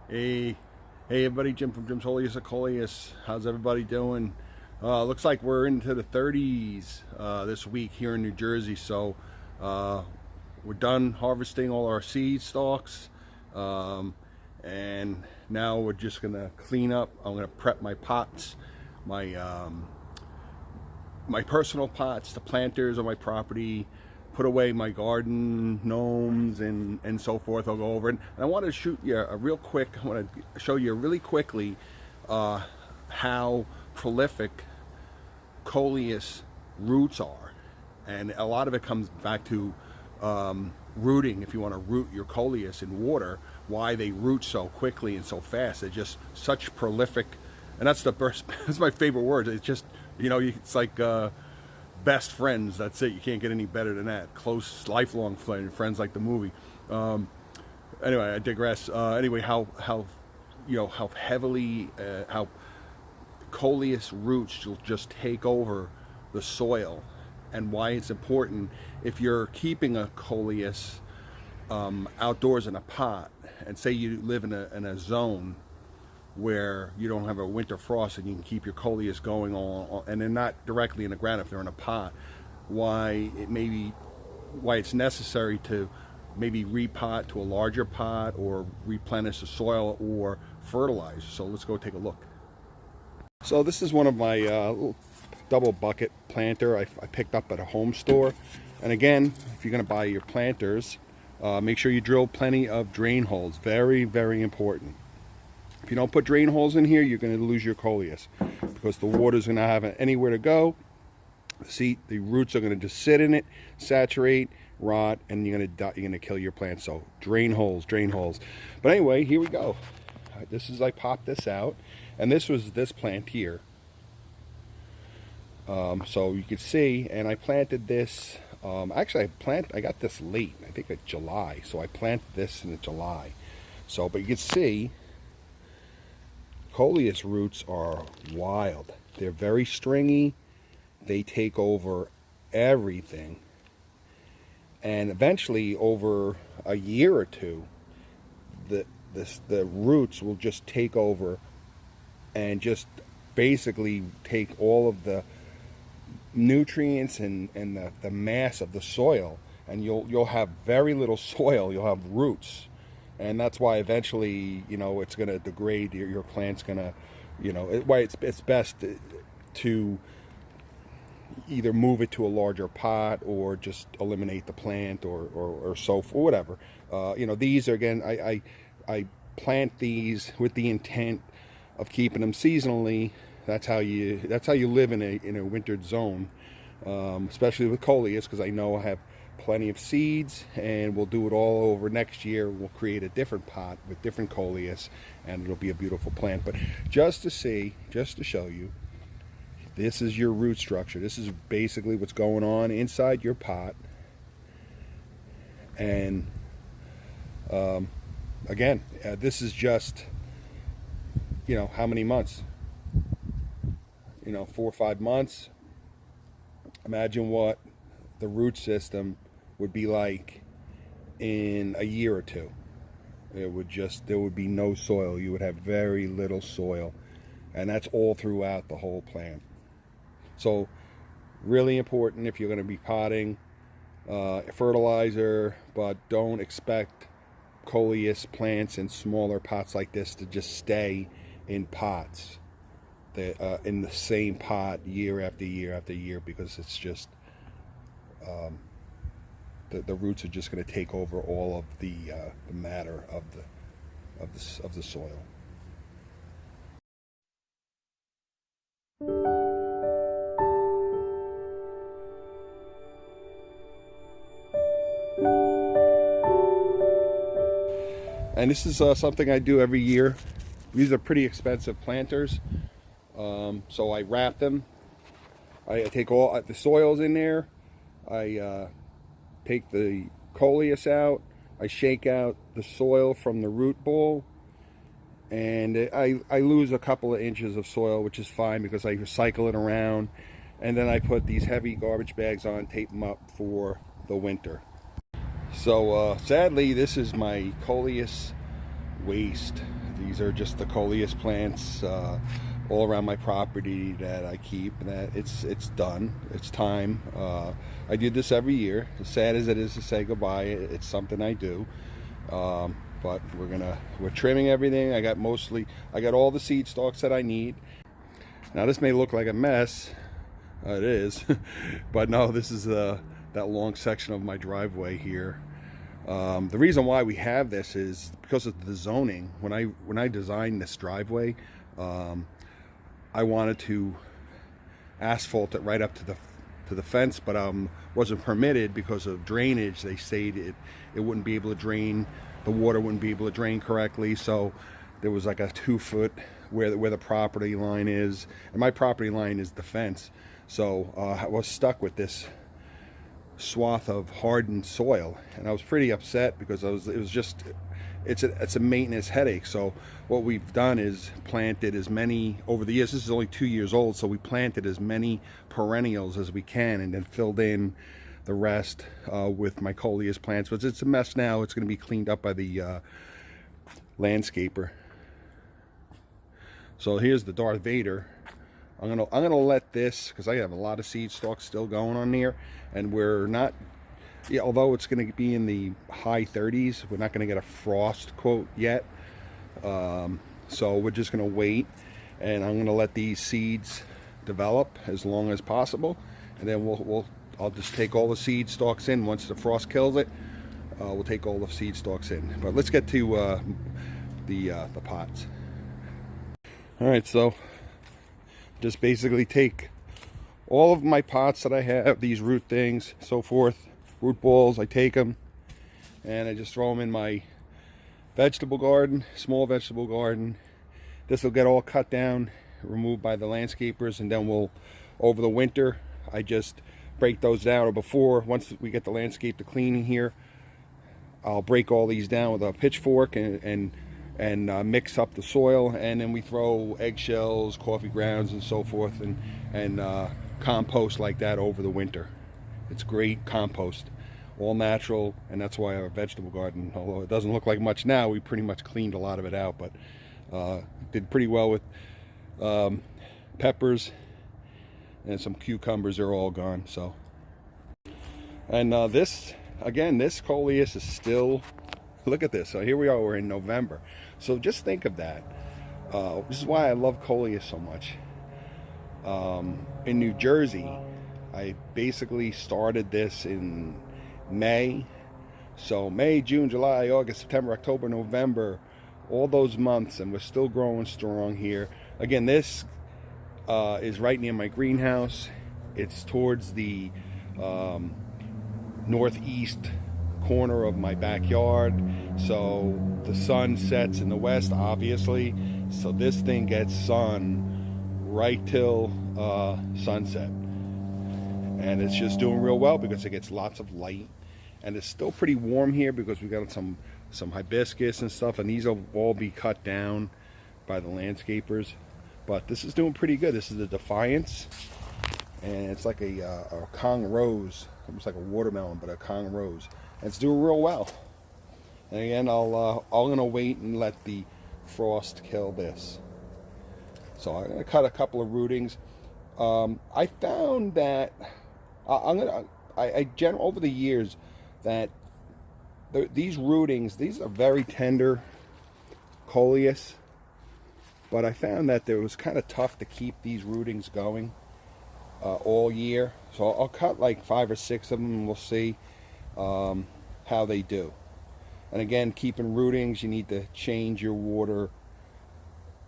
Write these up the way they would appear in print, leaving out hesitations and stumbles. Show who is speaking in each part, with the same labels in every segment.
Speaker 1: Hey, hey everybody, Jim from Jim's Holiest at Coleus. How's everybody doing? Looks like we're into the 30s this week here in New Jersey, so uh, we're done harvesting all our seed stalks, and now we're just gonna clean up. I'm gonna prep my pots, my my personal pots, the planters on my property, put away my garden gnomes and so forth. I'll go over it. And I want to shoot you a real quick, I want to show you really quickly how prolific Coleus roots are. And a lot of it comes back to rooting. If you want to root your Coleus in water, why they root so quickly and so fast. They're just such prolific, and that's the best, that's my favorite word. It's just, you know, it's like best friends. That's it. You can't get any better than that. Close, lifelong friends, like the movie. Anyway, I digress. Anyway, how you know how heavily how Coleus roots will just take over the soil, and why it's important if you're keeping a Coleus outdoors in a pot, and say you live in a zone where you don't have a winter frost and you can keep your Coleus going on, and they're not directly in the ground if they're in a pot, why it's necessary to maybe repot to a larger pot or replenish the soil or fertilize. So let's go take a look. So this is one of my little double bucket planter I picked up at a home store. And again, if you're going to buy your planters, make sure you drill plenty of drain holes. Very, very important. If you don't put drain holes in here, you're going to lose your Coleus, because the water's going to have anywhere to go. The roots are going to just sit in it, saturate, rot, and you're going to kill your plant. So drain holes, drain holes. But anyway, here we go. This is, I popped this out, and this was this plant here. So you can see, and I planted this. Actually, I got this late. I think in July. So I planted this in July. So, but you can see, Coleus roots are wild. They're very stringy. They take over everything. And eventually, over a year or two, the roots will just take over and just basically take all of the nutrients and the mass of the soil. And you'll have very little soil. You'll have roots. And that's why eventually, you know, it's going to degrade. Your plant's going to, you know, why it's best to either move it to a larger pot or just eliminate the plant or so for whatever. You know, these are, again, I plant these with the intent of keeping them seasonally. That's how you live in a wintered zone, especially with Coleus, because I know I have plenty of seeds, and we'll do it all over next year. We'll create a different pot with different Coleus, and it'll be a beautiful plant. But just to show you, this is your root structure. This is basically what's going on inside your pot. And again, this is just, you know, how many months? You know, 4 or 5 months. Imagine what the root system would be like in a year or two. There would be no soil. You would have very little soil, and that's all throughout the whole plant. So really important if you're going to be potting, fertilizer, but don't expect Coleus plants in smaller pots like this to just stay in pots, in the same pot year after year after year, because it's just the roots are just going to take over all of the matter of the soil. And this is something I do every year. These are pretty expensive planters, so I wrap them. I take all the soils in there. I take the Coleus out. I shake out the soil from the root ball, and I lose a couple of inches of soil, which is fine because I recycle it around. And then I put these heavy garbage bags on, tape them up for the winter. So sadly, this is my Coleus waste. These are just the Coleus plants all around my property that I keep. That it's done. It's time. I do this every year. As sad as it is to say goodbye, it's something I do. But we're trimming everything. I got all the seed stalks that I need. Now this may look like a mess. It is, but no, this is that long section of my driveway here. The reason why we have this is because of the zoning. When I designed this driveway, I wanted to asphalt it right up to the fence, but wasn't permitted because of drainage. They stated it wouldn't be able to drain. The water wouldn't be able to drain correctly, so there was like a 2-foot where the property line is, and my property line is the fence. So I was stuck with this swath of hardened soil, and I was pretty upset because it's a maintenance headache. So what we've done is planted as many over the years. This is only 2 years old, so we planted as many perennials as we can, and then filled in the rest with my Coleus plants. But it's a mess now. It's going to be cleaned up by the landscaper. So here's the Darth Vader. I'm gonna let this, because I have a lot of seed stalks still going on there, and we're not, yeah, although it's going to be in the high 30s, we're not going to get a frost quote yet. So we're just going to wait, and I'm going to let these seeds develop as long as possible, and then I'll just take all the seed stalks in once the frost kills it. We'll take all the seed stalks in. But let's get to the pots. All right, so just basically take all of my pots that I have, these root things, so forth, root balls, I take them and I just throw them in my vegetable garden, small vegetable garden. This will get all cut down, removed by the landscapers, and then over the winter, I just break those down. Or once we get the landscape to cleaning here, I'll break all these down with a pitchfork and mix up the soil, and then we throw eggshells, coffee grounds, and so forth, and compost like that over the winter. It's great compost, all natural, and that's why our vegetable garden, although it doesn't look like much now, we pretty much cleaned a lot of it out, but did pretty well with peppers and some cucumbers. Are all gone. So, and this Coleus is still, look at this. So here we are, we're in November. So just think of that. This is why I love Coleus so much. In New Jersey, I basically started this in May. So May, June, July, August, September, October, November, all those months, and we're still growing strong here. Again, this is right near my greenhouse. It's towards the northeast corner of my backyard, so the sun sets in the west, obviously, so this thing gets sun right till sunset, and it's just doing real well because it gets lots of light, and it's still pretty warm here because we got some hibiscus and stuff, and these will all be cut down by the landscapers. But this is doing pretty good. This is the Defiance, and it's like a Kong rose, almost like a watermelon, but a Kong rose. And it's doing real well. And again, I'm gonna wait and let the frost kill this. So I'm gonna cut a couple of rootings. I found that over the years that these rootings, these are very tender Coleus, but I found that it was kind of tough to keep these rootings going all year. So I'll cut like 5 or 6 of them, and we'll see how they do. And again, keeping rootings, you need to change your water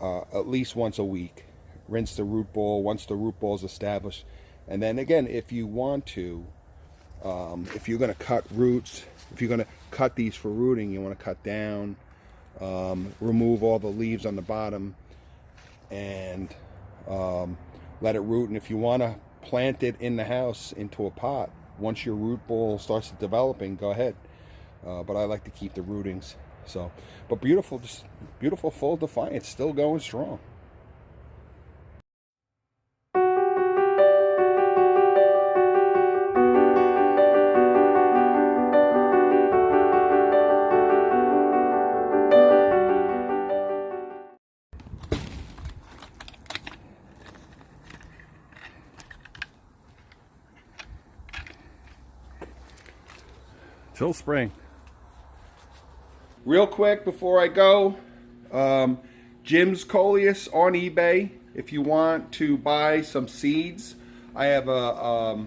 Speaker 1: at least once a week. Rinse the root ball once the root ball is established. And then again, if you want to, if you're going to cut roots, if you're going to cut these for rooting, you want to cut down, remove all the leaves on the bottom, and let it root. And if you want to plant it in the house into a pot, once your root ball starts developing, go ahead. But I like to keep the rootings. So, but beautiful, just beautiful full Defiance, still going strong. till spring. Real quick before I go, Jim's Coleus on eBay. If you want to buy some seeds, I have a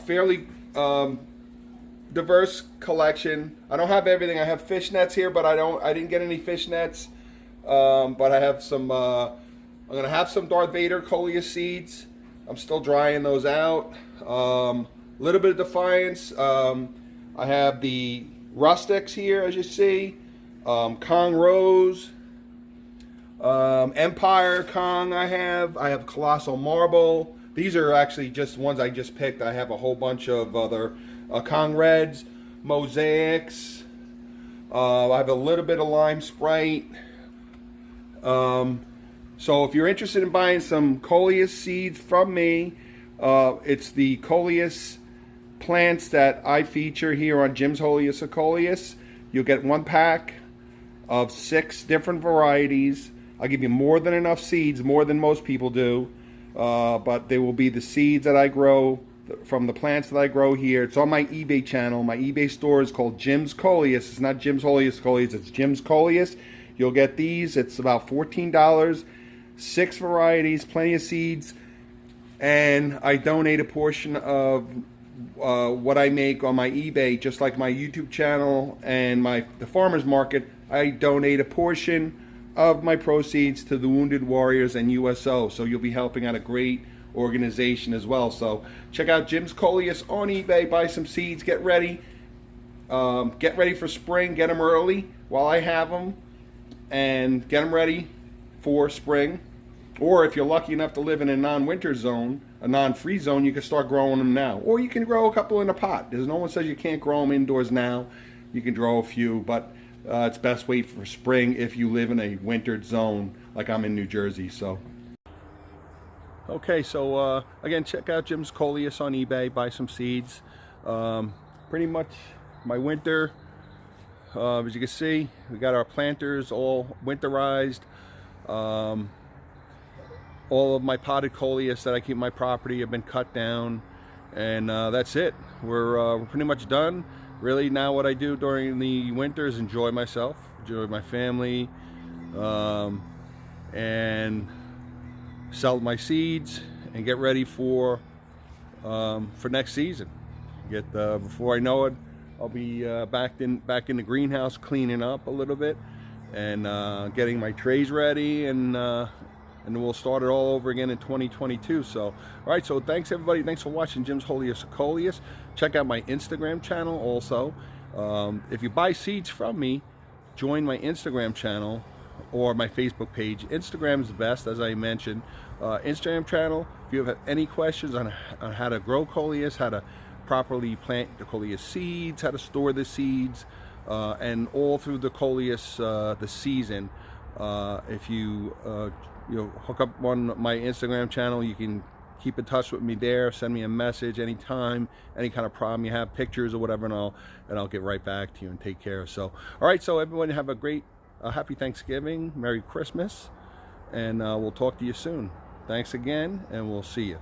Speaker 1: fairly diverse collection. I don't have everything. I have fish nets here, but I didn't get any fish nets. But I have some. I'm gonna have some Darth Vader Coleus seeds. I'm still drying those out. Little bit of Defiance. I have the rustics here, as you see. Kong Rose. Empire Kong I have Colossal Marble. These are actually just ones I just picked. I have a whole bunch of other Kong Reds, Mosaics. I have a little bit of Lime Sprite. So if you're interested in buying some Coleus seeds from me, it's the Coleus plants that I feature here on Jim's Holiest of Coleus. You'll get 1 pack of 6 different varieties. I'll give you more than enough seeds, more than most people do. But they will be the seeds that I grow from the plants that I grow here. It's on my eBay channel. My eBay store is called Jim's Coleus. It's not Jim's Holiest Coleus, it's Jim's Coleus. You'll get these. It's about $14. 6 varieties, plenty of seeds. And I donate a portion of what I make on my eBay, just like my YouTube channel and the farmer's market. I donate a portion of my proceeds to the Wounded Warriors and USO. So you'll be helping out a great organization as well. So check out Jim's Coleus on eBay. Buy some seeds. Get ready. Get ready for spring. Get them early while I have them, and get them ready for spring. Or if you're lucky enough to live in a non-winter zone, a non-freeze zone, you can start growing them now. Or you can grow a couple in a pot. There's no one says you can't grow them indoors now. You can grow a few, but it's best wait for spring if you live in a wintered zone like I'm in New Jersey. So okay, so again, check out Jim's Coleus on eBay. Buy some seeds. Pretty much my winter, as you can see, we got our planters all winterized. All of my potted Coleus that I keep in my property have been cut down, and that's it. We're pretty much done. Really, now what I do during the winter is enjoy myself, enjoy my family, and sell my seeds and get ready for next season. Before I know it, I'll be back in the greenhouse, cleaning up a little bit and getting my trays ready, and we'll start it all over again in 2022. So, all right, so thanks everybody. Thanks for watching Jim's Holiest of Coleus. Check out my Instagram channel also. If you buy seeds from me, join my Instagram channel or my Facebook page. Instagram is the best, as I mentioned. Instagram channel, if you have any questions on how to grow Coleus, how to properly plant the Coleus seeds, how to store the seeds, and all through the Coleus the season. If you hook up on my Instagram channel, you can keep in touch with me there. Send me a message anytime, any kind of problem you have, pictures or whatever, and I'll get right back to you and take care. So, all right, so everyone have a great, happy Thanksgiving, Merry Christmas, and we'll talk to you soon. Thanks again, and we'll see you.